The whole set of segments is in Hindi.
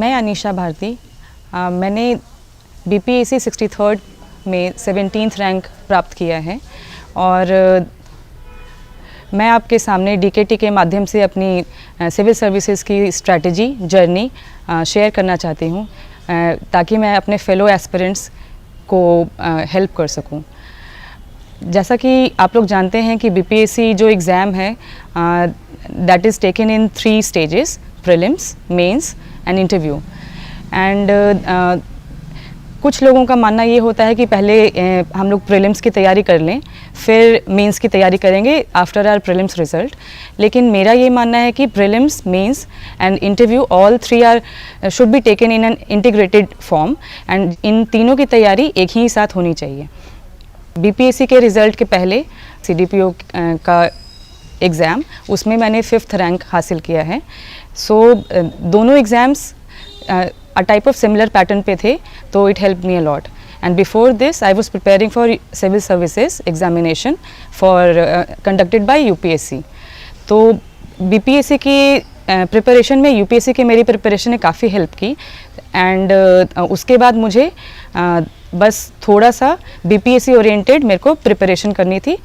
मैं अनीशा भारती, मैंने BPSC 63rd में 17th रैंक प्राप्त किया है और मैं आपके सामने DKT के माध्यम से अपनी सिविल सर्विसेज की स्ट्रैटेजी जर्नी शेयर करना चाहती हूँ ताकि मैं अपने फेलो एस्पिरेंट्स को हेल्प कर सकूँ। जैसा कि आप लोग जानते हैं कि BPSC जो एग्ज़ाम है that is taken in 3 stages: prelims, mains and interview. And कुछ लोगों का मानना ये होता है कि पहले हम लोग प्रीलिम्स की तैयारी कर लें, फिर मेंस की तैयारी करेंगे आफ्टर आवर प्रीलिम्स रिजल्ट। लेकिन मेरा ये मानना है कि prelims, mains and interview all 3 are should be taken in an integrated form and इन तीनों की तैयारी एक ही साथ होनी चाहिए। BPSC के रिज़ल्ट के पहले CDPO का एग्ज़ाम, उसमें मैंने 5th रैंक हासिल किया है। दोनों exams a type of similar pattern पे थे, तो it helped me a lot. And before this I was preparing for civil services examination for conducted by UPSC. तो BPSC की प्रिपरेशन में UPSC की मेरी प्रिपरेशन ने काफ़ी हेल्प की एंड उसके बाद मुझे बस थोड़ा सा BPSC ओरिएंटेड मेरे को प्रिपरेशन करनी थी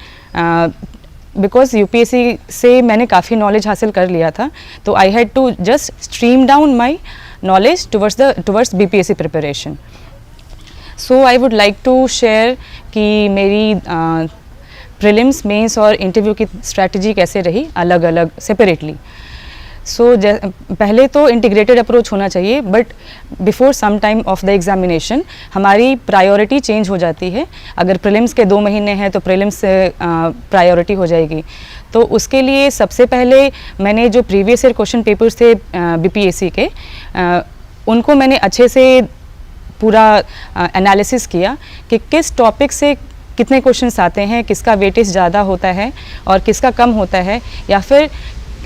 बिकॉज UPSC से मैंने काफ़ी नॉलेज हासिल कर लिया था, तो I had to just stream down my knowledge towards BPSC preparation. So I would like to share कि मेरी prelims, mains और interview की strategy कैसे रही अलग अलग separately. So पहले तो integrated approach होना चाहिए, but before some time of the examination हमारी priority change हो जाती है। अगर prelims के 2 महीने हैं तो prelims से priority हो जाएगी। तो उसके लिए सबसे पहले मैंने जो प्रीवियस ईयर क्वेश्चन पेपर्स थे BPSC के उनको मैंने अच्छे से पूरा एनालिसिस किया कि किस टॉपिक से कितने क्वेश्चंस आते हैं, किसका वेटेज ज़्यादा होता है और किसका कम होता है, या फिर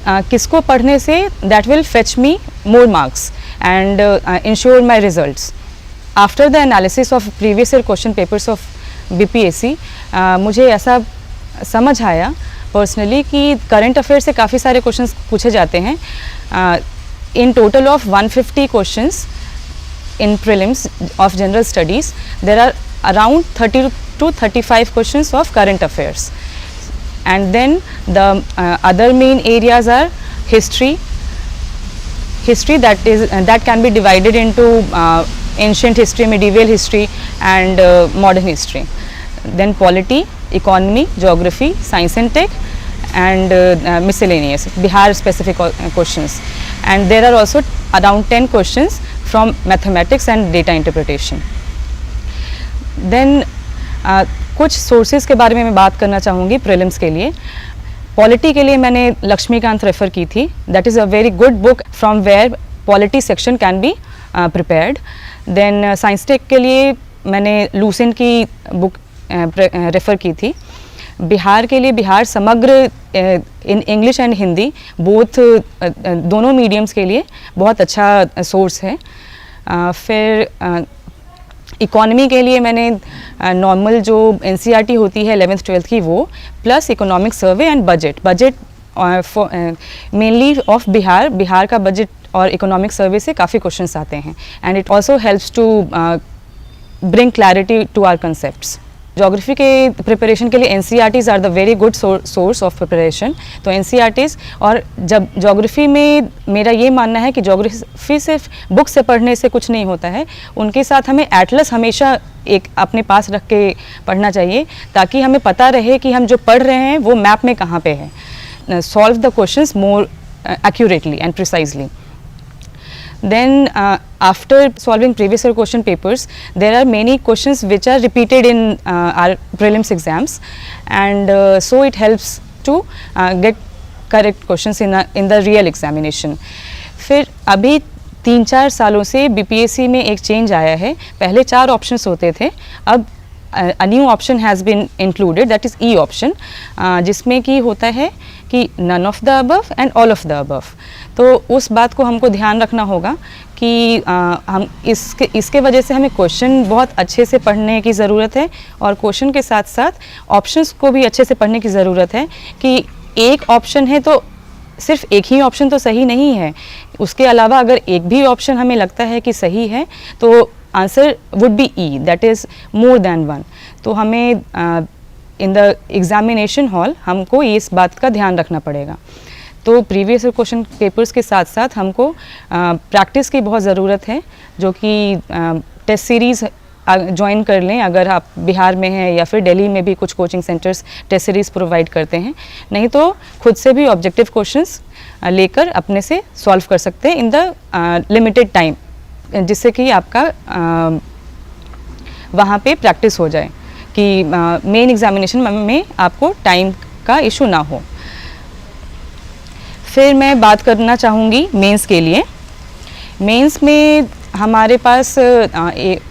किसको पढ़ने say that will fetch me more marks and ensure my results. After the analysis of previous year question papers of BPSC मुझे ऐसा समझ आया पर्सनली कि करंट अफेयर से काफ़ी सारे क्वेश्चंस पूछे जाते हैं। In total of 150 questions in prelims of general studies there are around 30 to 35 questions of current affairs and then the other main areas are history that can be divided into ancient history, medieval history and modern history. Then polity, economy, geography, science and tech and miscellaneous Bihar specific questions, and there are also around 10 questions from mathematics and data interpretation. Then कुछ sources के बारे में मैं बात करना चाहूँगी prelims के लिए। पॉलिटी के लिए मैंने लक्ष्मीकांत रेफ़र की थी, that is a very good book from where polity section can be prepared. Then science tech के लिए मैंने लूसेंट की बुक रेफ़र की थी। बिहार के लिए बिहार समग्र in English and Hindi both दोनों मीडियम्स के लिए बहुत अच्छा सोर्स है। फिर इकोनॉमी के लिए मैंने नॉर्मल जो NCERT होती है 11th 12th की वो, plus economic survey and budget mainly of Bihar का बजट और इकोनॉमिक सर्वे से काफ़ी क्वेश्चंस आते हैं and it also helps to bring clarity to our concepts. Geography के प्रिपरेशन के लिए NCERTs are the very good source of preparation. तो NCERTs, और जब ज्योग्राफी में मेरा ये मानना है कि ज्योग्राफी सिर्फ बुक से पढ़ने से कुछ नहीं होता है, उनके साथ हमें एटलस हमेशा एक अपने पास रख के पढ़ना चाहिए ताकि हमें पता रहे कि हम जो पढ़ रहे हैं वो मैप में कहाँ पे है। Solve the questions more accurately and precisely. Then after solving previous year question papers, there are many questions which are repeated in our prelims exams, and so it helps to get correct questions in the real examination. फिर अभी 3-4 सालों से BPSC में एक चेंज आया है। पहले 4 ऑप्शंस होते थे, अब a new option has been included, that is E option, जिसमें कि होता है कि none of the above and all of the above। तो उस बात को हमको ध्यान रखना होगा कि हम इसके वजह से हमें क्वेश्चन बहुत अच्छे से पढ़ने की ज़रूरत है और क्वेश्चन के साथ साथ ऑप्शंस को भी अच्छे से पढ़ने की ज़रूरत है कि एक ऑप्शन है तो सिर्फ एक ही ऑप्शन तो सही नहीं है, उसके अलावा अगर एक भी ऑप्शन हमें लगता है कि सही है तो answer would be E, that is more than one. तो हमें इन द एग्जामिनेशन हॉल हमको इस बात का ध्यान रखना पड़ेगा। तो प्रीवियस क्वेश्चन पेपर्स के साथ साथ हमको प्रैक्टिस की बहुत ज़रूरत है, जो कि टेस्ट सीरीज़ ज्वाइन कर लें अगर आप बिहार में हैं, या फिर दिल्ली में भी कुछ coaching centres test series provide करते हैं। नहीं तो खुद से भी ऑब्जेक्टिव क्वेश्चंस लेकर अपने से सॉल्व कर सकते हैं इन द लिमिटेड टाइम, जिससे कि आपका वहाँ पे प्रैक्टिस हो जाए कि मेन एग्जामिनेशन में आपको टाइम का इशू ना हो। फिर मैं बात करना चाहूँगी मेंस के लिए। मेंस में हमारे पास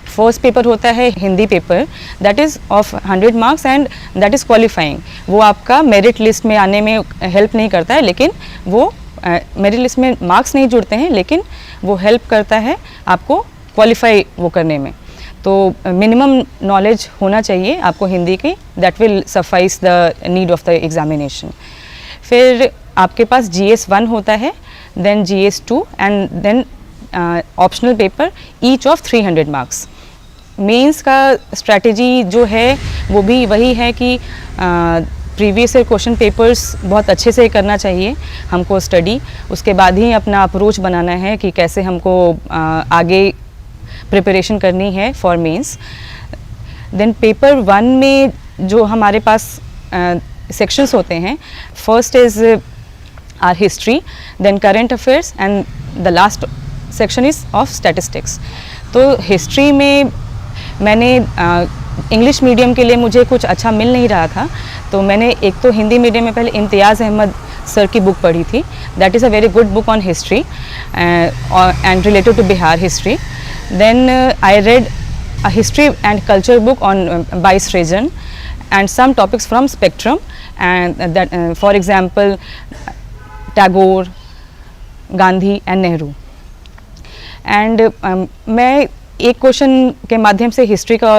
फर्स्ट पेपर होता है Hindi paper, that is of 100 marks and that is qualifying. वो आपका मेरिट लिस्ट में आने में हेल्प नहीं करता है, लेकिन वो मेरिट लिस्ट में मार्क्स नहीं जुड़ते हैं, लेकिन वो हेल्प करता है आपको क्वालिफाई वो करने में। तो मिनिमम नॉलेज होना चाहिए आपको हिंदी की, that will suffice the need of the examination. फिर आपके पास GS1 होता है, then GS2 and then optional paper each of 300 marks. Mains का स्ट्रैटेजी जो है वो भी वही है कि प्रीवियस ईयर क्वेश्चन पेपर्स बहुत अच्छे से करना चाहिए हमको स्टडी, उसके बाद ही अपना अप्रोच बनाना है कि कैसे हमको आगे प्रिपरेशन करनी है फॉर मेंस। देन पेपर 1 में जो हमारे पास सेक्शंस होते हैं, first is our history, then current affairs and the last section is of statistics. तो हिस्ट्री में मैंने इंग्लिश मीडियम के लिए मुझे कुछ अच्छा मिल नहीं रहा था, तो मैंने एक तो हिंदी मीडियम में पहले इम्तियाज़ अहमद सर की बुक पढ़ी थी, that is a very good book on history and related to Bihar history. Then I read a history and culture book on by Srijan and some topics from spectrum, and that for example Tagore, Gandhi and Nehru। and मैं एक क्वेश्चन के माध्यम से हिस्ट्री का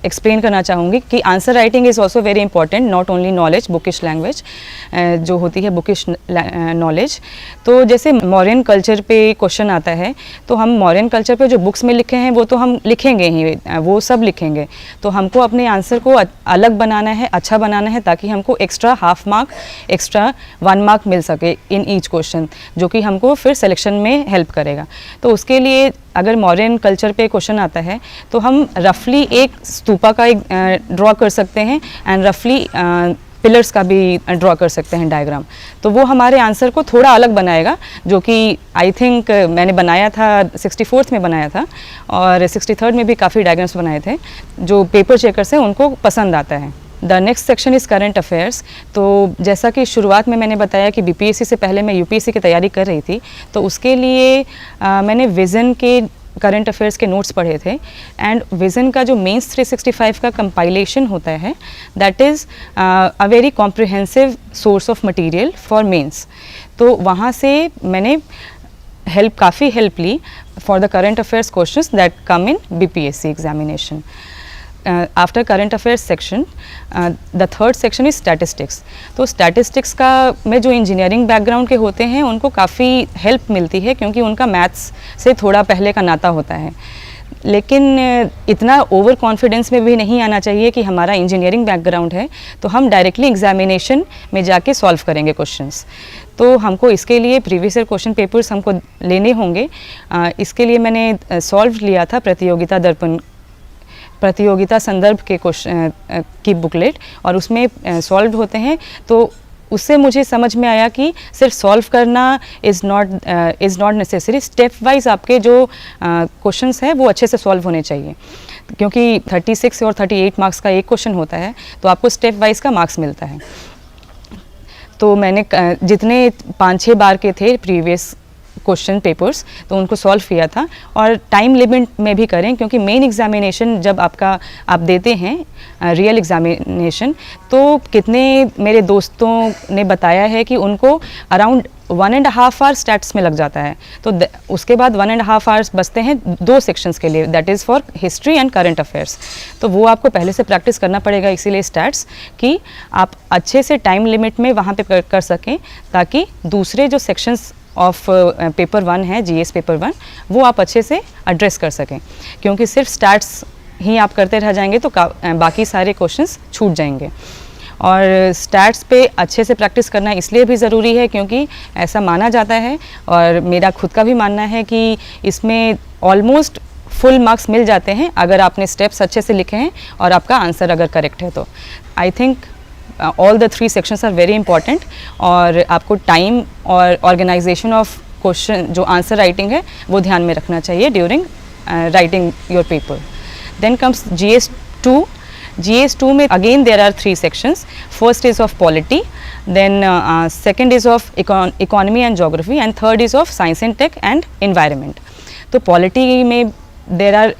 एक्सप्लेन करना चाहूँगी कि answer writing is also very important, not only knowledge, bookish language जो होती है, बुकिश नॉलेज। तो जैसे मौर्यन कल्चर पे क्वेश्चन आता है, तो हम मौर्यन कल्चर पे जो बुक्स में लिखे हैं वो तो हम लिखेंगे ही, वो सब लिखेंगे। तो हमको अपने आंसर को अलग बनाना है, अच्छा बनाना है, ताकि हमको extra half mark, extra 1 mark मिल सके इन ईच क्वेश्चन, जो कि हमको फिर सिलेक्शन में हेल्प करेगा। तो उसके लिए अगर मौर्यन कल्चर पे क्वेश्चन आता है तो हम रफली एक स्तूपा का एक ड्रॉ कर सकते हैं एंड रफली पिलर्स का भी ड्रॉ कर सकते हैं डायग्राम। तो वो हमारे आंसर को थोड़ा अलग बनाएगा, जो कि आई थिंक मैंने बनाया था 64th में बनाया था, और 63rd में भी काफ़ी डायग्राम्स बनाए थे जो पेपर चेकर्स हैं उनको पसंद आता है। The next section is current affairs. तो जैसा कि शुरुआत में मैंने बताया कि BPSC से पहले मैं UPSC की तैयारी कर रही थी, तो उसके लिए मैंने विज़न के करंट अफेयर्स के नोट्स पढ़े थे। एंड विज़न का जो मेंस 365 का कंपाइलेशन होता है, that is a very comprehensive source of material for mains. तो वहाँ से मैंने काफ़ी हेल्प ली for the current affairs questions that come in BPSC examination. After current affairs section the third section is statistics. तो स्टैटिस्टिक्स का में जो इंजीनियरिंग बैकग्राउंड के होते हैं उनको काफ़ी हेल्प मिलती है, क्योंकि उनका मैथ्स से थोड़ा पहले का नाता होता है। लेकिन इतना ओवर कॉन्फिडेंस में भी नहीं आना चाहिए कि हमारा इंजीनियरिंग बैकग्राउंड है तो हम डायरेक्टली एग्जामिनेशन में जाके सॉल्व करेंगे क्वेश्चंस। तो हमको इसके लिए प्रीवियस ईयर क्वेश्चन पेपर्स हमको लेने होंगे। इसके लिए मैंने सॉल्व लिया था प्रतियोगिता दर्पण, प्रतियोगिता संदर्भ के क्वेश्चन की बुकलेट, और उसमें सॉल्व होते हैं। तो उससे मुझे समझ में आया कि सिर्फ सॉल्व करना is not necessary. Step wise आपके जो क्वेश्चंस हैं वो अच्छे से सॉल्व होने चाहिए, क्योंकि 36 और 38 मार्क्स का एक क्वेश्चन होता है, तो आपको स्टेप वाइज का मार्क्स मिलता है। तो मैंने जितने 5-6 बार के थे प्रीवियस क्वेश्चन पेपर्स, तो उनको सॉल्व किया था। और टाइम लिमिट में भी करें, क्योंकि मेन एग्जामिनेशन जब आप देते हैं रियल एग्जामिनेशन, तो कितने मेरे दोस्तों ने बताया है कि उनको अराउंड 1.5 आवर स्टैट्स में लग जाता है। तो उसके बाद 1.5 आवर्स बचते हैं 2 सेक्शंस के लिए, that is for history and current affairs. तो वो आपको पहले से प्रैक्टिस करना पड़ेगा, इसीलिए स्टैट्स कि आप अच्छे से टाइम लिमिट में वहाँ पे कर सकें, ताकि दूसरे जो सेक्शंस ऑफ पेपर 1 है, जीएस पेपर 1, वो आप अच्छे से एड्रेस कर सकें। क्योंकि सिर्फ स्टैट्स ही आप करते रह जाएंगे तो बाकी सारे क्वेश्चंस छूट जाएंगे। और स्टैट्स पे अच्छे से प्रैक्टिस करना इसलिए भी ज़रूरी है क्योंकि ऐसा माना जाता है, और मेरा खुद का भी मानना है कि इसमें ऑलमोस्ट फुल मार्क्स मिल जाते हैं अगर आपने स्टेप्स अच्छे से लिखे हैं और आपका आंसर अगर करेक्ट है। तो I think all the 3 sections are very important, और आपको टाइम और ऑर्गेनाइजेशन ऑफ क्वेश्चन जो आंसर राइटिंग है वो ध्यान में रखना चाहिए during writing your paper. Then comes GS2. GS2 में again there are 3 sections. First is of polity, then second is of economy and geography, and third is of science and tech and environment. तो polity में there are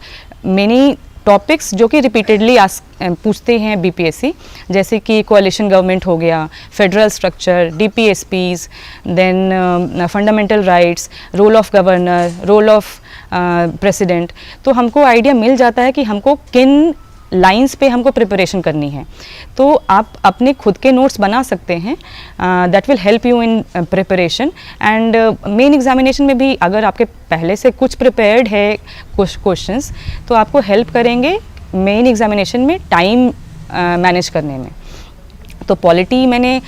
many टॉपिक्स जो कि रिपीटेडली पूछते हैं BPSC, जैसे कि कोalition गवर्नमेंट हो गया, federal structure, DPSPs, then fundamental rights, role of governor, role of president. तो हमको आइडिया मिल जाता है कि हमको किन लाइंस पे हमको प्रिपरेशन करनी है। तो आप अपने खुद के नोट्स बना सकते हैं, that will help you in preparation. And main examination में भी अगर आपके पहले से कुछ प्रिपेयर्ड है कुछ क्वेश्चंस, तो आपको हेल्प करेंगे मेन एग्जामिनेशन में टाइम मैनेज करने में। तो पॉलिटी मैंने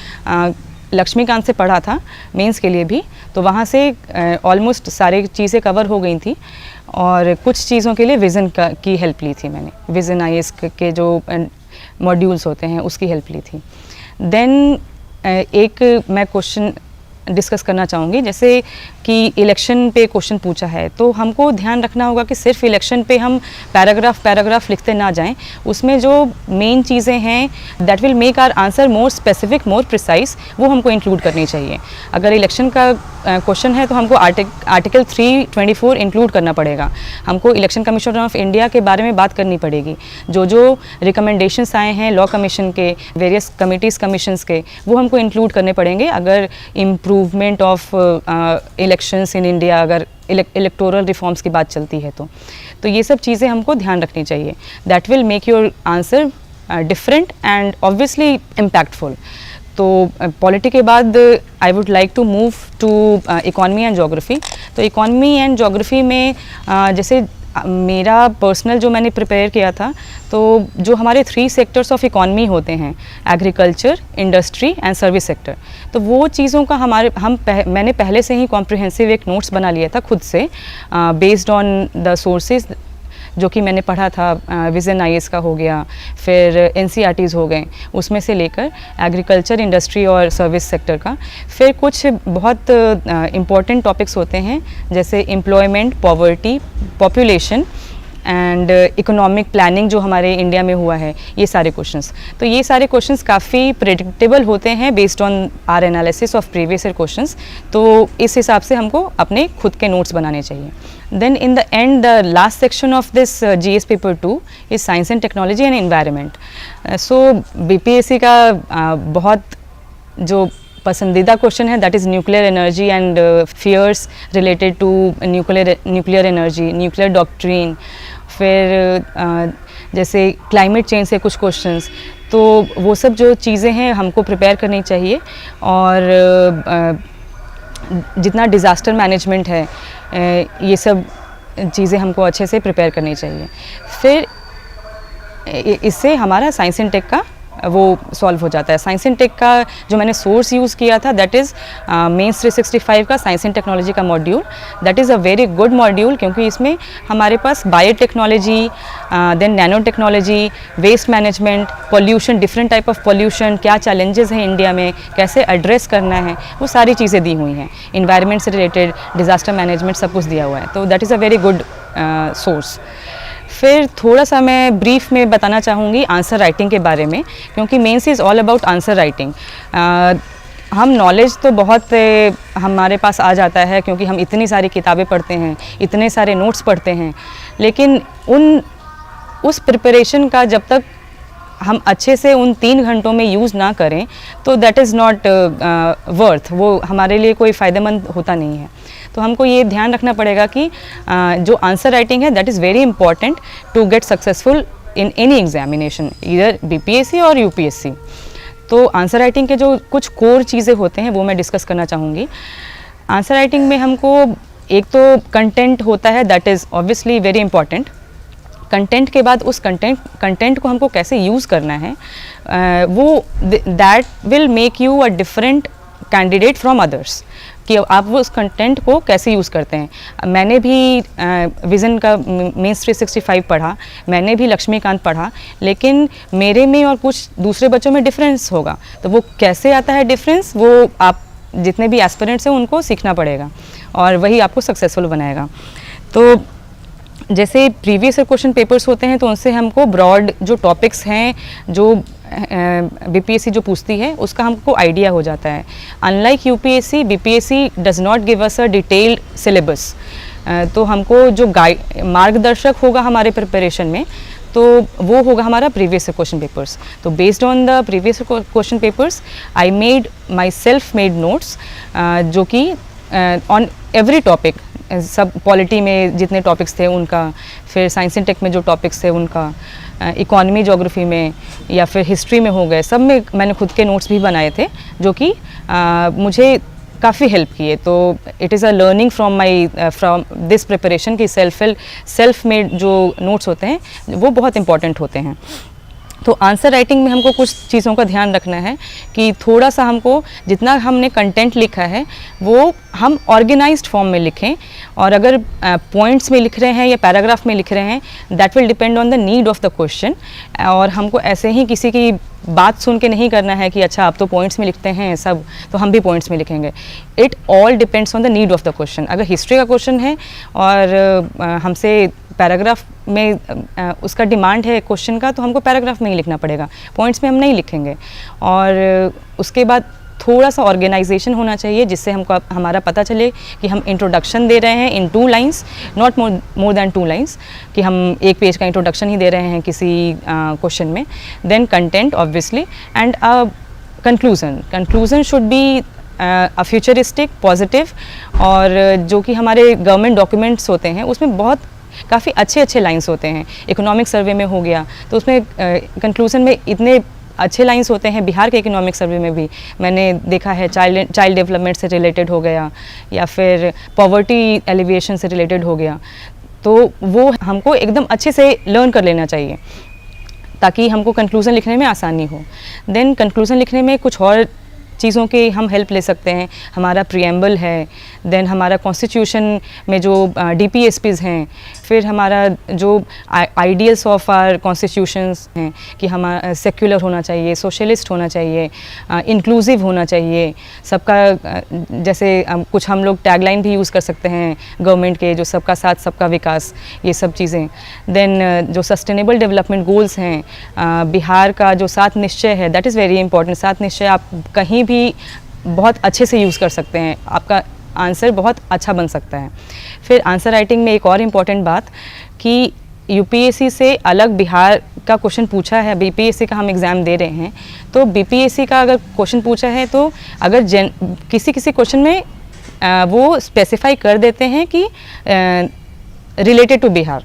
लक्ष्मीकांत से पढ़ा था मेंस के लिए भी, तो वहाँ से ऑलमोस्ट सारी चीज़ें कवर हो गई थी, और कुछ चीज़ों के लिए विज़न की हेल्प ली थी मैंने। विज़न IAS के जो मॉड्यूल्स होते हैं उसकी हेल्प ली थी। देन एक मैं क्वेश्चन डिस्कस करना चाहूँगी, जैसे कि इलेक्शन पे क्वेश्चन पूछा है, तो हमको ध्यान रखना होगा कि सिर्फ इलेक्शन पे हम पैराग्राफ लिखते ना जाएं। उसमें जो मेन चीज़ें हैं that will make our answer more specific, more precise, वो हमको इंक्लूड करनी चाहिए। अगर इलेक्शन का क्वेश्चन है तो हमको आर्टिकल 324 इंक्लूड करना पड़ेगा। हमको इलेक्शन कमीशन ऑफ इंडिया के बारे में बात करनी पड़ेगी। जो रिकमेंडेशंस आए हैं लॉ कमीशन के, वेरियस कमिटीज़ कमीशंस के, वो हमको इंक्लूड करने पड़ेंगे अगर improvement of elections in India, अगर इलेक्टोरल रिफॉर्म्स की बात चलती है तो ये सब चीज़ें हमको ध्यान रखनी चाहिए। That will make your answer different and obviously impactful. तो पॉलिटी के बाद I would like to move to economy and geography. तो इकॉनमी एंड जोग्राफ़ी में जैसे मेरा पर्सनल जो मैंने प्रिपेयर किया था, तो जो हमारे 3 सेक्टर्स ऑफ इकॉनमी होते हैं, agriculture, industry and service sector, तो वो चीज़ों का मैंने पहले से ही कॉम्प्रिहेंसिव एक नोट्स बना लिया था खुद से, बेस्ड ऑन द सोर्सेज जो कि मैंने पढ़ा था। विज़न IAS का हो गया, फिर NCERTs हो गए, उसमें से लेकर एग्रीकल्चर, इंडस्ट्री और सर्विस सेक्टर का। फिर कुछ बहुत इम्पॉर्टेंट टॉपिक्स होते हैं जैसे employment, poverty, population and economic planning जो हमारे इंडिया में हुआ है, ये सारे क्वेश्चंस। तो ये सारे क्वेश्चंस काफ़ी प्रेडिक्टेबल होते हैं based on our analysis of previous year questions. तो इस हिसाब से हमको अपने खुद के नोट्स बनाने चाहिए। Then in the end the last section of this GS paper 2 is science and technology and environment. So BPSC का बहुत जो पसंदीदा क्वेश्चन है that is nuclear energy and fears related to nuclear energy, nuclear doctrine. फिर जैसे क्लाइमेट चेंज से कुछ क्वेश्चंस, तो वो सब जो चीज़ें हैं हमको प्रिपेयर करनी चाहिए। और जितना डिज़ास्टर मैनेजमेंट है, ये सब चीज़ें हमको अच्छे से प्रिपेयर करनी चाहिए। फिर इससे हमारा साइंस एंड टेक का वो सॉल्व हो जाता है। साइंस एंड टेक का जो मैंने सोर्स यूज़ किया था दैट इज़ मेंस 365 का साइंस एंड टेक्नोलॉजी का module. That is a very good module, क्योंकि इसमें हमारे पास biotechnology, then nano technology, waste management, pollution, different type of pollution, क्या चैलेंजेस हैं इंडिया में, कैसे एड्रेस करना है, वो सारी चीज़ें दी हुई हैं। इन्वायरमेंट से रिलेटेड, डिज़ास्टर मैनेजमेंट, सब कुछ दिया हुआ है। तो that is a very good source. फिर थोड़ा सा मैं ब्रीफ में बताना चाहूँगी आंसर राइटिंग के बारे में, क्योंकि mains is all about answer writing. हम नॉलेज तो बहुत हमारे पास आ जाता है क्योंकि हम इतनी सारी किताबें पढ़ते हैं, इतने सारे नोट्स पढ़ते हैं, लेकिन उस प्रिपरेशन का जब तक हम अच्छे से उन 3 घंटों में यूज़ ना करें तो दैट इज़ नॉट वर्थ, वो हमारे लिए कोई फ़ायदेमंद होता नहीं है। तो हमको ये ध्यान रखना पड़ेगा कि जो आंसर राइटिंग है that is very important to get successful in any examination, either BPSC और यूपीएससी। तो आंसर राइटिंग के जो कुछ कोर चीज़ें होते हैं वो मैं डिस्कस करना चाहूँगी। आंसर राइटिंग में हमको एक तो कंटेंट होता है that is obviously very important. Content के बाद उस कंटेंट को हमको कैसे यूज़ करना है, वो that will make you a different candidate from others, कि आप वो उस कंटेंट को कैसे यूज़ करते हैं। मैंने भी विज़न का मेंस 365 पढ़ा, मैंने भी लक्ष्मीकांत पढ़ा, लेकिन मेरे में और कुछ दूसरे बच्चों में डिफरेंस होगा। तो वो कैसे आता है डिफरेंस, वो आप जितने भी एस्पिरेंट्स हैं उनको सीखना पड़ेगा और वही आपको सक्सेसफुल बनाएगा। तो जैसे प्रीवियस क्वेश्चन पेपर्स होते हैं तो उनसे हमको ब्रॉड जो टॉपिक्स हैं जो बीपीएससी जो पूछती है उसका हमको आइडिया हो जाता है। Unlike UPSC, BPSC does not give us a detailed syllabus. तो हमको जो मार्गदर्शक होगा हमारे प्रिपरेशन में तो वो होगा हमारा प्रीवियस क्वेश्चन पेपर्स। तो based on the previous question papers I made my self made notes जो कि ऑन एवरी टॉपिक, सब पॉलिटी में जितने टॉपिक्स थे उनका, फिर साइंस एंड टेक में जो टॉपिक्स थे उनका, इकोनॉमी ज्योग्राफी में या फिर हिस्ट्री में हो गए, सब में मैंने खुद के नोट्स भी बनाए थे जो कि मुझे काफ़ी हेल्प किए। तो it is a learning from this preparation कि सेल्फ मेड जो नोट्स होते हैं वो बहुत इंपॉर्टेंट होते हैं। तो आंसर राइटिंग में हमको कुछ चीज़ों का ध्यान रखना है कि थोड़ा सा हमको जितना हमने कंटेंट लिखा है वो हम ऑर्गेनाइज्ड फॉर्म में लिखें, और अगर पॉइंट्स में लिख रहे हैं या पैराग्राफ में लिख रहे हैं that will depend on the need of the question. और हमको ऐसे ही किसी की बात सुन के नहीं करना है कि अच्छा आप तो पॉइंट्स में लिखते हैं सब, तो हम भी पॉइंट्स में लिखेंगे। It all depends on the need of the question. अगर हिस्ट्री का क्वेश्चन है और हमसे पैराग्राफ में उसका डिमांड है क्वेश्चन का, तो हमको पैराग्राफ में ही लिखना पड़ेगा, पॉइंट्स में हम नहीं लिखेंगे। और उसके बाद थोड़ा सा ऑर्गेनाइजेशन होना चाहिए जिससे हमको हमारा पता चले कि हम इंट्रोडक्शन दे रहे हैं इन 2 lines, not more than 2 lines, कि हम 1 पेज का इंट्रोडक्शन ही दे रहे हैं किसी क्वेश्चन में। Then content obviously and conclusion should be a futuristic positive, और जो कि हमारे गवर्नमेंट डॉक्यूमेंट्स होते हैं उसमें बहुत काफ़ी अच्छे लाइन्स होते हैं। इकोनॉमिक सर्वे में हो गया तो उसमें कंक्लूजन में इतने अच्छे लाइन्स होते हैं। बिहार के इकोनॉमिक सर्वे में भी मैंने देखा है चाइल्ड डेवलपमेंट से रिलेटेड हो गया या फिर पॉवर्टी एलिविएशन से रिलेटेड हो गया, तो वो हमको एकदम अच्छे से लर्न कर लेना चाहिए ताकि हमको कंक्लूज़न लिखने में आसानी हो। देन कंक्लूज़न लिखने में कुछ और चीज़ों की हम हेल्प ले सकते हैं। हमारा प्रीएम्बल है, देन हमारा कॉन्स्टिट्यूशन में जो DPSPs हैं, फिर हमारा जो आइडियल्स ऑफ आर कॉन्स्टिट्यूशंस हैं कि हमारा सेक्युलर होना चाहिए, सोशलिस्ट होना चाहिए, इंक्लूसिव होना चाहिए, सबका जैसे कुछ हम लोग टैगलाइन भी यूज़ कर सकते हैं गवर्नमेंट के, जो सबका साथ सबका विकास, ये सब चीज़ें। देन जो सस्टेनेबल डेवलपमेंट गोल्स हैं, बिहार का जो 7 निश्चय है दैट इज़ वेरी इंपॉर्टेंट। 7 निश्चय आप कहीं भी बहुत अच्छे से यूज़ कर सकते हैं, आपका आंसर बहुत अच्छा बन सकता है। फिर आंसर राइटिंग में एक और इम्पॉर्टेंट बात कि यूपीएससी से अलग बिहार का क्वेश्चन पूछा है, बीपीएससी का हम एग्ज़ाम दे रहे हैं, तो बीपीएससी का अगर क्वेश्चन पूछा है तो अगर किसी क्वेश्चन में वो स्पेसिफाई कर देते हैं कि रिलेटेड टू बिहार,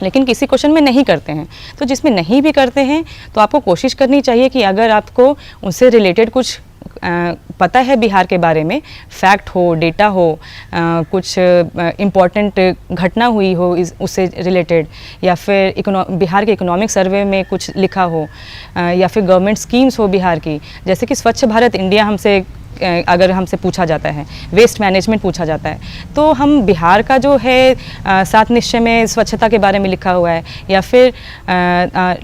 लेकिन किसी क्वेश्चन में नहीं करते हैं। तो जिसमें नहीं भी करते हैं तो आपको कोशिश करनी चाहिए कि अगर आपको उससे रिलेटेड कुछ पता है बिहार के बारे में, फैक्ट हो, डेटा हो, कुछ इम्पॉर्टेंट घटना हुई हो उससे रिलेटेड, या फिर बिहार के इकोनॉमिक सर्वे में कुछ लिखा हो, या फिर गवर्नमेंट स्कीम्स हो बिहार की, जैसे कि स्वच्छ भारत इंडिया हमसे अगर हमसे पूछा जाता है, वेस्ट मैनेजमेंट पूछा जाता है, तो हम बिहार का जो है 7 निश्चय में स्वच्छता के बारे में लिखा हुआ है, या फिर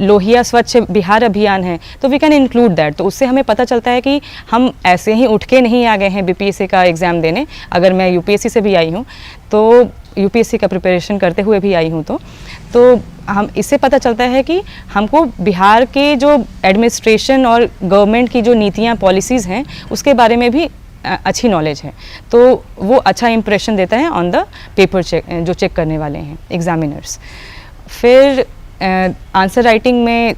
लोहिया स्वच्छ बिहार अभियान है, तो वी कैन इंक्लूड दैट। तो उससे हमें पता चलता है कि हम ऐसे ही उठ के नहीं आ गए हैं बीपीएससी का एग्ज़ाम देने। अगर मैं यूपीएससी से भी आई हूँ तो यूपीएससी का प्रिपरेशन करते हुए भी आई हूँ, तो हम इससे पता चलता है कि हमको बिहार के जो एडमिनिस्ट्रेशन और गवर्नमेंट की जो नीतियाँ पॉलिसीज़ हैं उसके बारे में भी अच्छी नॉलेज है, तो वो अच्छा इम्प्रेशन देता है ऑन द पेपर जो चेक करने वाले हैं एग्जामिनर्स। फिर आंसर राइटिंग में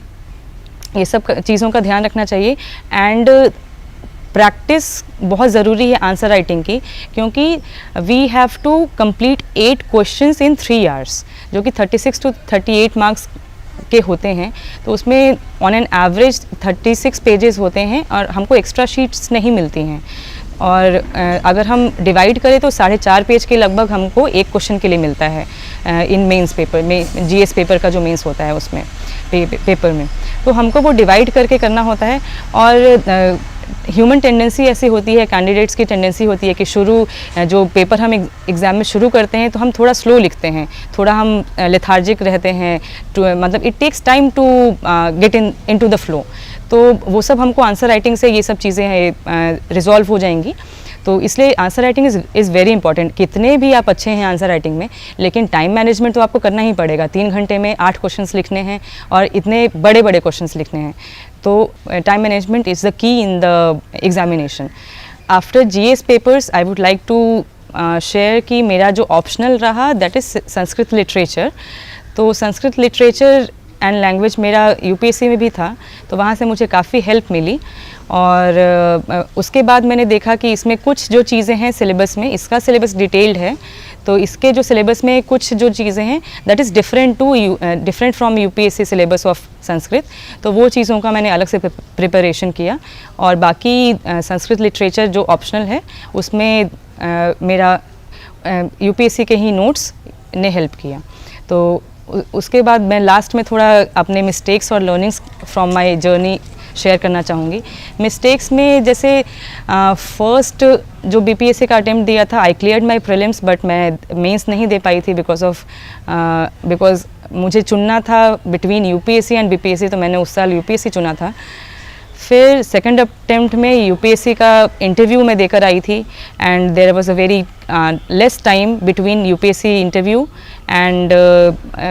ये सब चीज़ों का ध्यान रखना चाहिए एंड प्रैक्टिस बहुत ज़रूरी है आंसर राइटिंग की, क्योंकि we have to complete 8 questions in 3 hours, जो कि 36 to 38 मार्क्स के होते हैं। तो उसमें ऑन एन एवरेज 36 पेजेस होते हैं और हमको एक्स्ट्रा शीट्स नहीं मिलती हैं, और अगर हम डिवाइड करें तो 4.5 पेज के लगभग हमको एक क्वेश्चन के लिए मिलता है इन मेंस पेपर में, जीएस पेपर का जो मेंस होता है उसमें पेपर में। तो हमको वो डिवाइड करके करना होता है, और ह्यूमन टेंडेंसी ऐसी होती है, कैंडिडेट्स की टेंडेंसी होती है कि जो पेपर हम एग्ज़ाम में शुरू करते हैं तो हम थोड़ा स्लो लिखते हैं, थोड़ा हम लेथार्जिक रहते हैं, मतलब it takes time to get into the flow. तो वो सब हमको आंसर राइटिंग से ये सब चीज़ें रिजॉल्व हो जाएंगी। तो इसलिए answer writing is very important. कितने भी आप अच्छे हैं आंसर राइटिंग में, लेकिन टाइम मैनेजमेंट तो आपको करना ही पड़ेगा। 3 घंटे में 8 क्वेश्चंस लिखने हैं और इतने बड़े बड़े क्वेश्चंस लिखने हैं, तो time management is the key in the examination. After GS papers I would like to share कि मेरा जो ऑप्शनल रहा दैट इज़ संस्कृत लिटरेचर। तो संस्कृत लिटरेचर एंड लैंग्वेज मेरा यूपीएससी में भी था, तो वहाँ से मुझे काफ़ी हेल्प मिली। और उसके बाद मैंने देखा कि इसमें कुछ जो चीज़ें हैं सिलेबस में, इसका सिलेबस डिटेल्ड है, तो इसके जो सिलेबस में कुछ जो चीज़ें हैं that is different from UPSC syllabus of Sanskrit. तो वो चीज़ों का मैंने अलग से प्रिपरेशन किया, और बाकी संस्कृत लिटरेचर जो ऑप्शनल है उसमें मेरा यूपीएससी के ही नोट्स ने हेल्प किया। तो उसके बाद मैं लास्ट में थोड़ा अपने मिस्टेक्स और learnings from my journey share करना चाहूँगी। मिस्टेक्स में जैसे फर्स्ट जो बीपीएससी का अटेम्प्ट दिया था, आई क्लियर्ड माय प्रीलिम्स, बट मैं मेंस नहीं दे पाई थी बिकॉज मुझे चुनना था बिटवीन यूपीएससी एंड बीपीएससी, तो मैंने उस साल यूपीएससी चुना था। फिर सेकंड अटेम्प्ट में यूपीएससी का इंटरव्यू मैं देकर आई थी, and there was a very less time between UPSC interview and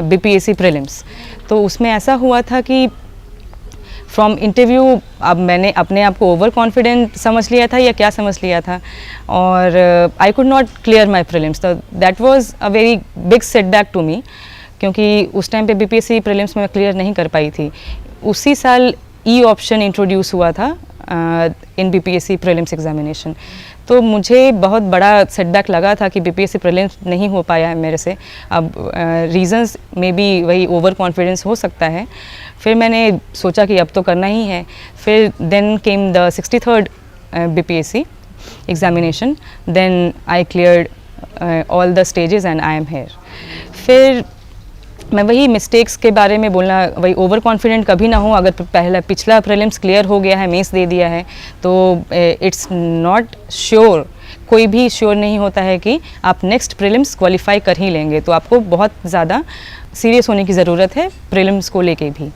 BPSC prelims. तो उसमें ऐसा हुआ था कि फ्रॉम इंटरव्यू अब मैंने अपने आप को ओवर कॉन्फिडेंट समझ लिया था या क्या समझ लिया था, और I could not clear my prelims. तो that was a very big setback to me, क्योंकि उस टाइम पे बीपीएससी प्रीलिम्स में क्लियर नहीं कर पाई थी। उसी साल ई ऑप्शन इंट्रोड्यूस हुआ था इन बीपीएससी प्रीलिम्स एग्जामिनेशन, तो मुझे बहुत बड़ा सेटबैक लगा था कि बीपीएससी प्रीलिम्स नहीं हो पाया है मेरे से। अब रीजंस में भी वही ओवर कॉन्फिडेंस हो सकता है। फिर मैंने सोचा कि अब तो करना ही है। फिर then came the 63rd BPSC examination, then I cleared all the stages and I am here. फिर मैं वही मिस्टेक्स के बारे में बोलना, वही ओवर कॉन्फिडेंट कभी ना हो। अगर पिछला प्रीलिम्स क्लियर हो गया है, मेंस दे दिया है, तो इट्स नॉट श्योर, कोई भी श्योर नहीं होता है कि आप नेक्स्ट प्रीलिम्स क्वालिफाई कर ही लेंगे। तो आपको बहुत ज़्यादा सीरियस होने की ज़रूरत है प्रीलिम्स को लेके भी।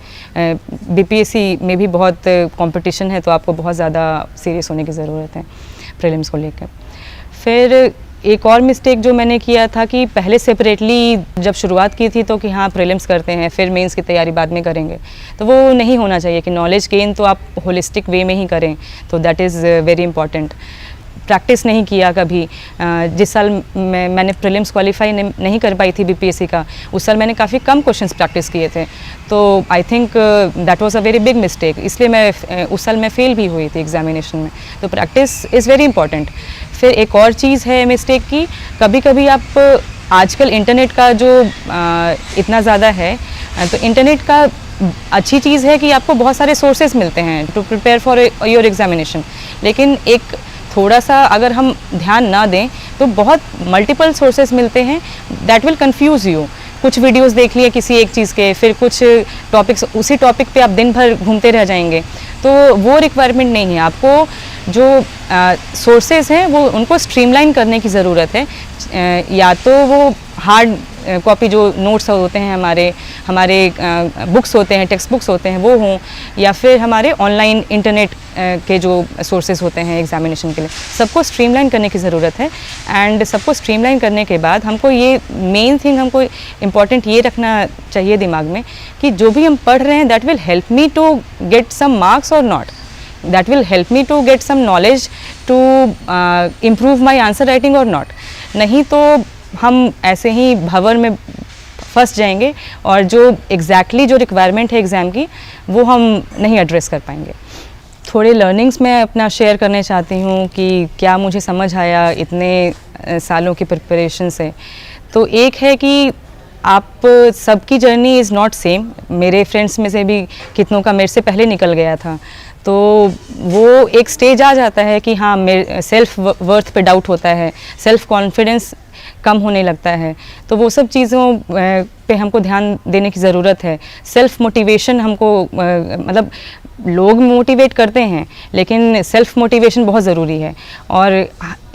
बीपीएससी में भी बहुत कंपटीशन है, तो आपको बहुत ज़्यादा सीरियस होने की ज़रूरत है प्रीलिम्स को लेकर। फिर एक और मिस्टेक जो मैंने किया था कि पहले सेपरेटली जब शुरुआत की थी तो कि हाँ प्रीलिम्स करते हैं फिर मेंस की तैयारी बाद में करेंगे, तो वो नहीं होना चाहिए कि नॉलेज गेन तो आप होलिस्टिक वे में ही करें। तो that is very important. Practice नहीं किया कभी। जिस साल मैंने प्रीलिम्स क्वालिफाई नहीं कर पाई थी बीपीएससी का, उस साल मैंने काफ़ी कम क्वेश्चंस प्रैक्टिस किए थे, तो I think that was a very big mistake. इसलिए मैं उस साल मैं फेल भी हुई थी एग्जामिनेशन में। तो प्रैक्टिस इज़ वेरी इंपॉर्टेंट। फिर एक और चीज़ है मिस्टेक की, कभी कभी आप आजकल इंटरनेट का जो इतना ज़्यादा है, तो इंटरनेट का अच्छी चीज़ है कि आपको बहुत सारे सोर्सेज मिलते हैं to prepare for your examination, लेकिन एक थोड़ा सा अगर हम ध्यान ना दें तो बहुत मल्टीपल सोर्सेज मिलते हैं, दैट विल कंफ्यूज यू। कुछ वीडियोस देख लिए किसी एक चीज़ के, फिर कुछ टॉपिक्स, उसी टॉपिक पे आप दिन भर घूमते रह जाएंगे, तो वो रिक्वायरमेंट नहीं है। आपको जो सोर्सेज हैं वो उनको स्ट्रीमलाइन करने की ज़रूरत है। या तो वो हार्ड कॉपी जो नोट्स होते हैं हमारे, हमारे बुक्स होते हैं, टेक्स्ट बुक्स होते हैं, वो हों, या फिर हमारे ऑनलाइन इंटरनेट के जो सोर्सेज होते हैं एग्जामिनेशन के लिए, सबको स्ट्रीमलाइन करने की ज़रूरत है। एंड सबको स्ट्रीमलाइन करने के बाद हमको ये मेन थिंग हमको इम्पॉर्टेंट ये रखना चाहिए दिमाग में कि जो भी हम पढ़ रहे हैं that will help me to get some marks और not, that will help me to get some knowledge to improve my answer writing or not। नहीं तो हम ऐसे ही भंवर में फंस जाएंगे और जो exactly जो रिक्वायरमेंट है एग्ज़ाम की वो हम नहीं एड्रेस कर पाएंगे। थोड़े लर्निंग्स मैं अपना शेयर करना चाहती हूँ कि क्या मुझे समझ आया इतने सालों की प्रिपरेशन से। तो एक है कि आप सबकी जर्नी इज़ नॉट सेम। मेरे फ्रेंड्स में से भी कितनों का मेरे से पहले निकल गया था, तो वो एक स्टेज आ जाता है कि हाँ मेरे सेल्फ वर्थ पे डाउट होता है, सेल्फ कॉन्फिडेंस कम होने लगता है। तो वो सब चीज़ों पे हमको ध्यान देने की ज़रूरत है। सेल्फ मोटिवेशन हमको मतलब लोग मोटिवेट करते हैं लेकिन सेल्फ मोटिवेशन बहुत ज़रूरी है। और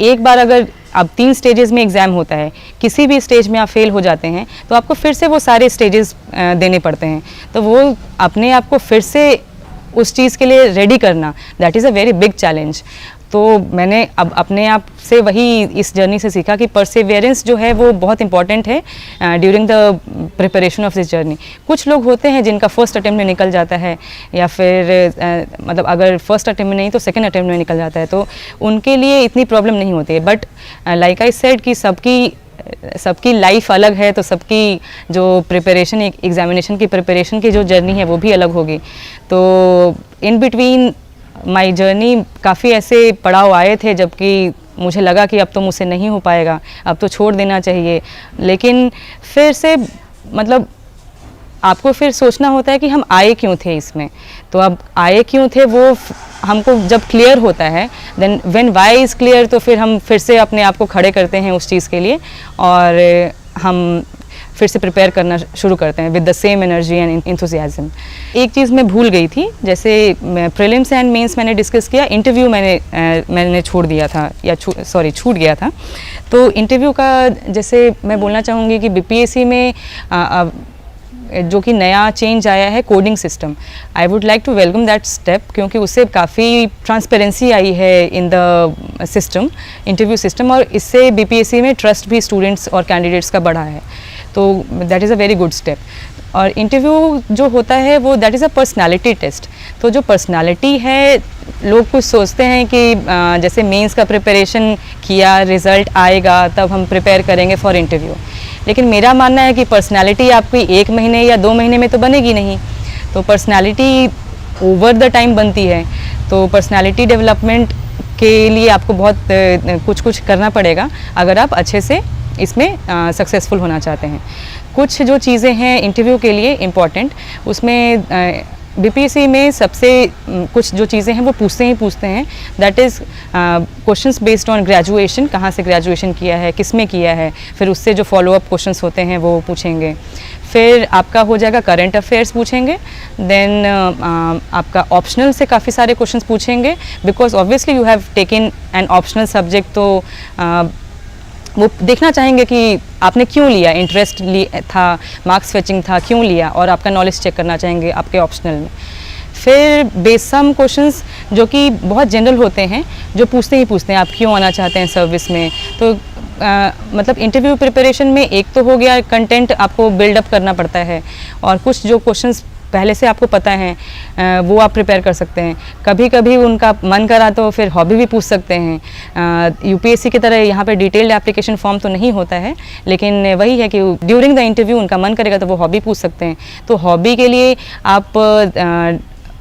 एक बार अगर अब 3 स्टेजेस में एग्ज़ाम होता है, किसी भी स्टेज में आप फेल हो जाते हैं तो आपको फिर से वो सारे स्टेजेस देने पड़ते हैं। तो वो अपने आप को फिर से उस चीज़ के लिए रेडी करना, that is a very big challenge. तो मैंने अब अपने आप से वही इस जर्नी से सीखा कि परसेवेरेंस जो है वो बहुत इंपॉर्टेंट है during the preparation of this journey. कुछ लोग होते हैं जिनका फर्स्ट अटेम्प्ट में निकल जाता है, या फिर मतलब अगर फर्स्ट अटेम्प्ट में नहीं तो सेकंड अटेम्प्ट में निकल जाता है, तो उनके लिए इतनी प्रॉब्लम नहीं होती है। बट लाइक आई सेड कि सबकी लाइफ अलग है, तो सबकी जो प्रिपरेशन एग्जामिनेशन की प्रिपरेशन की जो जर्नी है वो भी अलग होगी। तो इन बिटवीन माई जर्नी काफ़ी ऐसे पड़ाव आए थे जबकि मुझे लगा कि अब तो मुझसे नहीं हो पाएगा, अब तो छोड़ देना चाहिए। लेकिन फिर से मतलब आपको फिर सोचना होता है कि हम आए क्यों थे इसमें। तो अब आए क्यों थे वो हमको जब क्लियर होता है, then when why is clear, तो फिर हम फिर से अपने आप को खड़े करते हैं उस चीज़ के लिए और हम फिर से प्रिपेयर करना शुरू करते हैं with the same energy and enthusiasm. एक चीज़ मैं भूल गई थी, जैसे प्रीलिम्स एंड मेंस मैंने डिस्कस किया, इंटरव्यू मैंने छोड़ दिया था, या छूट गया था। तो इंटरव्यू का जैसे मैं बोलना चाहूँगी कि बीपीएससी में जो कि नया चेंज आया है coding system, I would like to welcome that step, क्योंकि उससे काफ़ी ट्रांसपेरेंसी आई है in the system, interview system, और इससे बीपीएससी में ट्रस्ट भी स्टूडेंट्स और कैंडिडेट्स का बढ़ा है। तो that is a very good step. और इंटरव्यू जो होता है वो that is a personality test. तो जो पर्सनालिटी है, लोग कुछ सोचते हैं कि जैसे मेंस का प्रिपरेशन किया, रिज़ल्ट आएगा तब हम प्रिपेयर करेंगे फॉर इंटरव्यू, लेकिन मेरा मानना है कि पर्सनालिटी आपकी 1 महीने या 2 महीने में तो बनेगी नहीं। तो पर्सनालिटी ओवर द टाइम बनती है। तो पर्सनालिटी डेवलपमेंट के लिए आपको बहुत कुछ करना पड़ेगा अगर आप अच्छे से इसमें सक्सेसफुल होना चाहते हैं। कुछ जो चीज़ें हैं इंटरव्यू के लिए इम्पॉर्टेंट, उसमें बीपीएससी में सबसे कुछ जो चीज़ें हैं वो पूछते हैं, that is questions based on graduation, कहाँ से ग्रेजुएशन किया है, किस में किया है, फिर उससे जो फॉलोअप क्वेश्चंस होते हैं वो पूछेंगे। फिर आपका हो जाएगा करंट अफेयर्स पूछेंगे, देन आपका ऑप्शनल से काफ़ी सारे क्वेश्चंस पूछेंगे, because obviously you have taken an optional subject. तो वो देखना चाहेंगे कि आपने क्यों लिया, इंटरेस्ट था, मार्क्स फेचिंग था, क्यों लिया, और आपका नॉलेज चेक करना चाहेंगे आपके ऑप्शनल में। फिर बेस सम क्वेश्चंस जो कि बहुत जनरल होते हैं, जो पूछते हैं आप क्यों आना चाहते हैं सर्विस में। तो मतलब इंटरव्यू प्रिपरेशन में एक तो हो गया कंटेंट आपको बिल्डअप करना पड़ता है, और कुछ जो क्वेश्चंस पहले से आपको पता है वो आप प्रिपेयर कर सकते हैं। कभी कभी उनका मन करा तो फिर हॉबी भी पूछ सकते हैं। यूपीएससी की तरह यहाँ पे डिटेल्ड एप्लीकेशन फॉर्म तो नहीं होता है, लेकिन वही है कि ड्यूरिंग द इंटरव्यू उनका मन करेगा तो वो हॉबी पूछ सकते हैं। तो हॉबी के लिए आप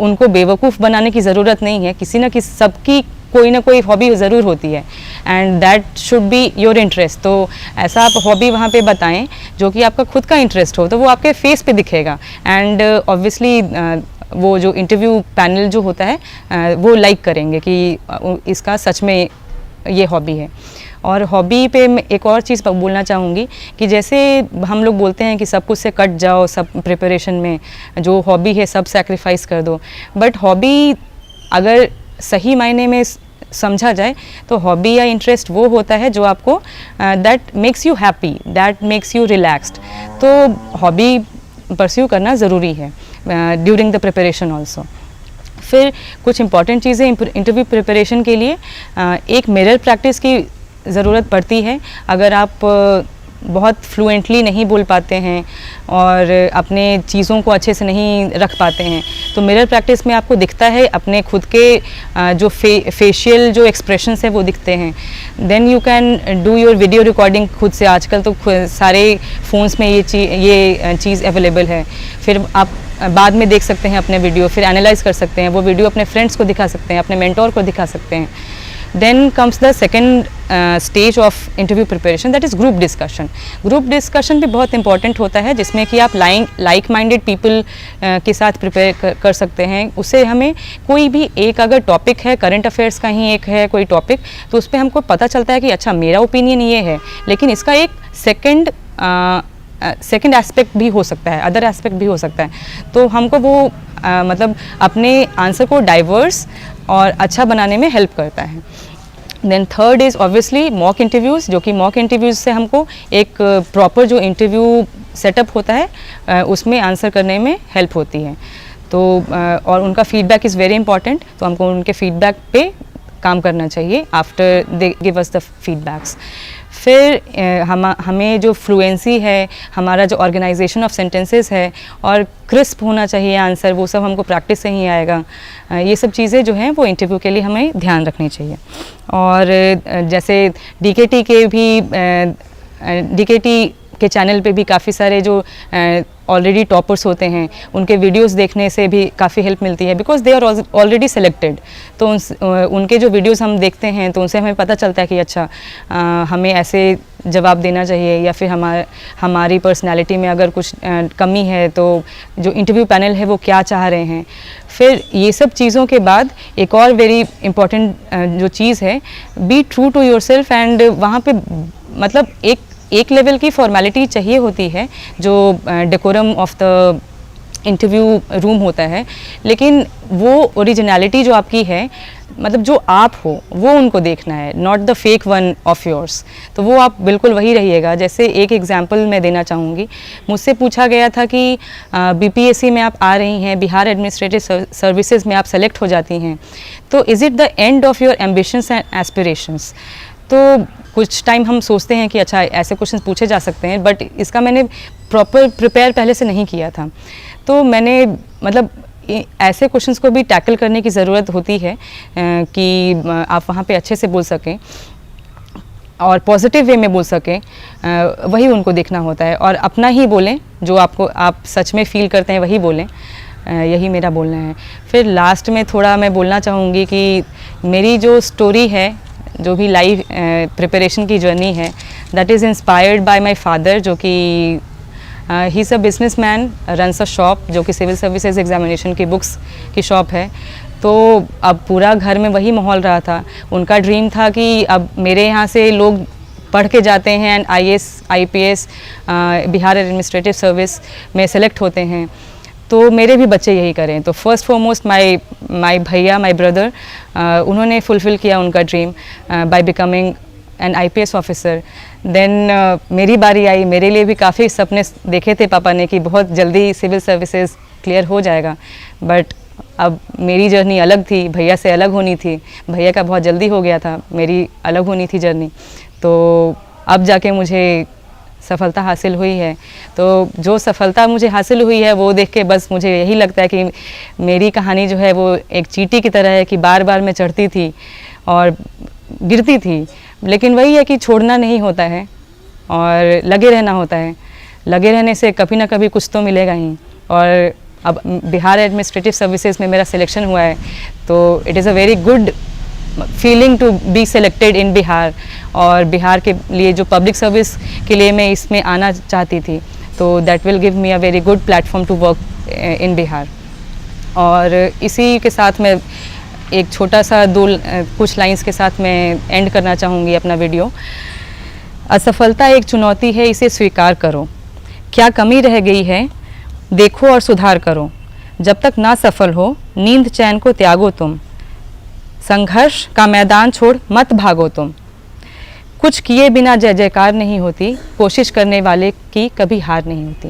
उनको बेवकूफ़ बनाने की ज़रूरत नहीं है, किसी न किसी सबकी कोई ना कोई हॉबी ज़रूर होती है, and that should be your interest. तो ऐसा आप हॉबी वहाँ पे बताएं जो कि आपका खुद का इंटरेस्ट हो, तो वो आपके फेस पे दिखेगा, एंड ऑब्वियसली वो जो इंटरव्यू पैनल जो होता है वो लाइक करेंगे कि इसका सच में ये हॉबी है। और हॉबी पे मैं एक और चीज़ बोलना चाहूँगी कि जैसे हम लोग बोलते हैं कि सब कुछ से कट जाओ, सब प्रिपरेशन में जो हॉबी है सब सैक्रिफाइस कर दो, बट हॉबी अगर सही मायने में समझा जाए तो हॉबी या इंटरेस्ट वो होता है जो आपको that makes you happy, that makes you relaxed. तो हॉबी परस्यू करना ज़रूरी है ड्यूरिंग द प्रिपरेशन ऑल्सो। फिर कुछ इंपॉर्टेंट चीज़ें इंटरव्यू प्रिपरेशन के लिए, एक मिरर प्रैक्टिस की ज़रूरत पड़ती है। अगर आप बहुत फ्लुएंटली नहीं बोल पाते हैं और अपने चीज़ों को अच्छे से नहीं रख पाते हैं, तो मिरर प्रैक्टिस में आपको दिखता है अपने खुद के जो फेशियल जो एक्सप्रेशंस है वो दिखते हैं। Then you can do your video recording खुद से। आजकल तो सारे फ़ोन्स में ये चीज़ अवेलेबल है। फिर आप बाद में देख सकते हैं अपने वीडियो, फिर एनालाइज कर सकते हैं वो वीडियो, अपने फ्रेंड्स को दिखा सकते हैं, अपने मेंटोर को दिखा सकते हैं। Then comes the second stage of interview preparation, that is group discussion. Group discussion भी बहुत इंपॉर्टेंट होता है, जिसमें कि आप लाइक माइंडेड पीपल के साथ प्रिपेयर कर सकते हैं। उससे हमें कोई भी एक अगर टॉपिक है, करंट अफेयर्स का ही एक है कोई टॉपिक, तो उस पर हमको पता चलता है कि अच्छा मेरा ओपिनियन ये है, लेकिन इसका एक सेकेंड एस्पेक्ट भी हो सकता है, अदर एस्पेक्ट भी हो सकता है। तो हमको वो मतलब अपने आंसर को डाइवर्स और अच्छा बनाने में हेल्प करता है। Then third is obviously mock interviews, जो कि मॉक इंटरव्यूज़ से हमको एक प्रॉपर जो इंटरव्यू सेटअप होता है उसमें आंसर करने में हेल्प होती है। तो और उनका फीडबैक इज़ वेरी इंपॉर्टेंट, तो हमको उनके फीडबैक पे काम करना चाहिए after they give us the feedbacks. फिर हमें जो फ्लुएंसी है, हमारा जो ऑर्गेनाइजेशन ऑफ सेंटेंसेस है और क्रिस्प होना चाहिए आंसर, वो सब हमको प्रैक्टिस से ही आएगा। ये सब चीज़ें जो हैं वो इंटरव्यू के लिए हमें ध्यान रखनी चाहिए। और जैसे डीकेटी के चैनल पे भी काफ़ी सारे जो ऑलरेडी टॉपर्स होते हैं उनके वीडियोस देखने से भी काफ़ी हेल्प मिलती है, because they are already selected. तो उनके जो वीडियोस हम देखते हैं तो उनसे हमें पता चलता है कि अच्छा हमें ऐसे जवाब देना चाहिए, या फिर हमारी पर्सनालिटी में अगर कुछ कमी है तो जो इंटरव्यू पैनल है वो क्या चाह रहे हैं। फिर ये सब चीज़ों के बाद एक और वेरी इम्पॉर्टेंट जो चीज़ है, be true to yourself. And वहाँ पे मतलब एक लेवल की फॉर्मेलिटी चाहिए होती है जो decorum of the interview room होता है, लेकिन वो ओरिजिनलिटी जो आपकी है, मतलब जो आप हो वो उनको देखना है, not the fake one of yours. तो वो आप बिल्कुल वही रहिएगा। जैसे एक एग्जांपल मैं देना चाहूँगी, मुझसे पूछा गया था कि बीपीएससी में आप आ रही हैं, बिहार एडमिनिस्ट्रेटिव सर्विसेज में आप सेलेक्ट हो जाती हैं, तो is it the end of your ambitions and aspirations. तो कुछ टाइम हम सोचते हैं कि अच्छा ऐसे क्वेश्चन पूछे जा सकते हैं, बट इसका मैंने प्रॉपर प्रिपेयर पहले से नहीं किया था। तो मैंने मतलब ऐसे क्वेश्चंस को भी टैकल करने की ज़रूरत होती है कि आप वहाँ पे अच्छे से बोल सकें और पॉजिटिव वे में बोल सकें, वही उनको देखना होता है। और अपना ही बोलें, जो आप सच में फ़ील करते हैं वही बोलें, यही मेरा बोलना है। फिर लास्ट में थोड़ा मैं बोलना चाहूँगी कि मेरी जो स्टोरी है, जो भी लाइफ प्रिपरेशन की जर्नी है, that is inspired by my father, जो कि he is a businessman, runs a shop, जो कि सिविल सर्विसेज एग्जामिनेशन की बुक्स की शॉप है। तो अब पूरा घर में वही माहौल रहा था। उनका ड्रीम था कि अब मेरे यहाँ से लोग पढ़ के जाते हैं and IAS IPS Bihar administrative service में सेलेक्ट होते हैं, तो मेरे भी बच्चे यही करें। तो फर्स्ट फॉरमोस्ट माई भैया, माई ब्रदर, उन्होंने फुलफ़िल किया उनका dream by becoming an IPS officer. Then मेरी बारी आई, मेरे लिए भी काफ़ी सपने देखे थे पापा ने कि बहुत जल्दी सिविल सर्विसेज क्लियर हो जाएगा, बट अब मेरी जर्नी अलग थी, भैया से अलग होनी थी। भैया का बहुत जल्दी हो गया था, मेरी अलग होनी थी जर्नी। तो अब जाके मुझे सफलता हासिल हुई है। तो जो सफलता मुझे हासिल हुई है वो देख के बस मुझे यही लगता है कि मेरी कहानी जो है वो एक चींटी की तरह है कि बार बार मैं चढ़ती थी और गिरती थी, लेकिन वही है कि छोड़ना नहीं होता है और लगे रहना होता है। लगे रहने से कभी ना कभी कुछ तो मिलेगा ही। और अब बिहार एडमिनिस्ट्रेटिव सर्विसेज में मेरा सिलेक्शन हुआ है, तो it is a very good feeling to be selected in Bihar. और बिहार के लिए जो पब्लिक सर्विस के लिए मैं इसमें आना चाहती थी, तो that will give me a very good platform to work in Bihar. और इसी के साथ मैं एक छोटा सा कुछ लाइंस के साथ मैं एंड करना चाहूँगी अपना वीडियो। असफलता एक चुनौती है, इसे स्वीकार करो। क्या कमी रह गई है देखो और सुधार करो। जब तक ना सफल हो नींद चैन को त्यागो तुम। संघर्ष का मैदान छोड़ मत भागो तुम। कुछ किए बिना जय जयकार नहीं होती, कोशिश करने वाले की कभी हार नहीं होती।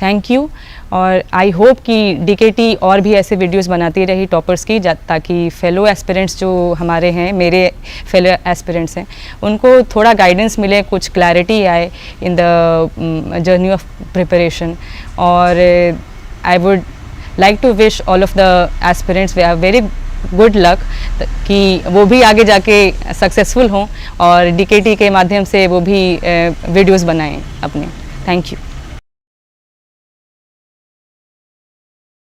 Thank you. और आई होप कि डीकेटी और भी ऐसे वीडियोस बनाती रही टॉपर्स की, ताकि फेलो एस्पिरेंट्स जो हमारे हैं, मेरे फेलो एस्पिरेंट्स हैं, उनको थोड़ा गाइडेंस मिले, कुछ क्लैरिटी आए in the journey of preparation. और I would like to wish all of the aspirants very good luck कि वो भी आगे जाके सक्सेसफुल हों और डीकेटी के माध्यम से वो भी वीडियोस बनाएं अपने। Thank you.